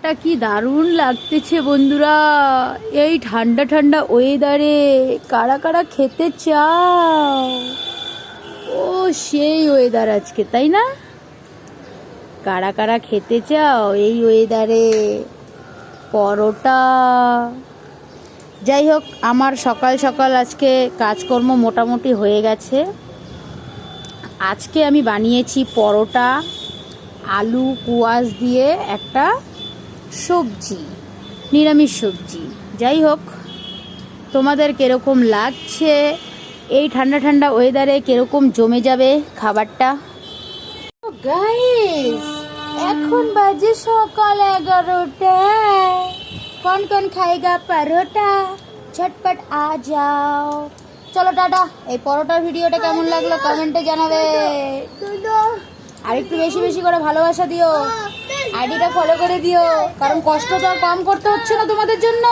খাবারটা কি দারুণ লাগতেছে বন্ধুরা। এই ঠান্ডা ঠান্ডা ওয়েদারে কারা কারা খেতে চাও? ও সেই ওয়েদার আজকে, তাই না? কারা কারা খেতে চাও এই ওয়েদারে পরোটা? যাই হোক, আমার সকাল সকাল আজকে কাজকর্ম মোটামুটি হয়ে গেছে। আজকে আমি বানিয়েছি পরোটা, আলু কুয়াশ দিয়ে একটা সবজি, নিরামিষ সবজি। যাই হোক, তোমাদের কিরকম লাগছে এই ঠান্ডা ঠান্ডা ওয়েদারে? কিরকম জমে যাবে খাবারটা? গাইস, এখন বাজে সকাল 11টা। कौन कौन खाएगा परोटा? झटपट आ जाओ। চলো টাটা। এই পরোটার ভিডিওটা কেমন লাগলো কমেন্টে জানাবে। আর একটু বেশি বেশি করে ভালোবাসা দিও, আইডিটা ফলো করে দিও, কারণ কষ্ট তো আর কম করতে হচ্ছে না তোমাদের জন্য।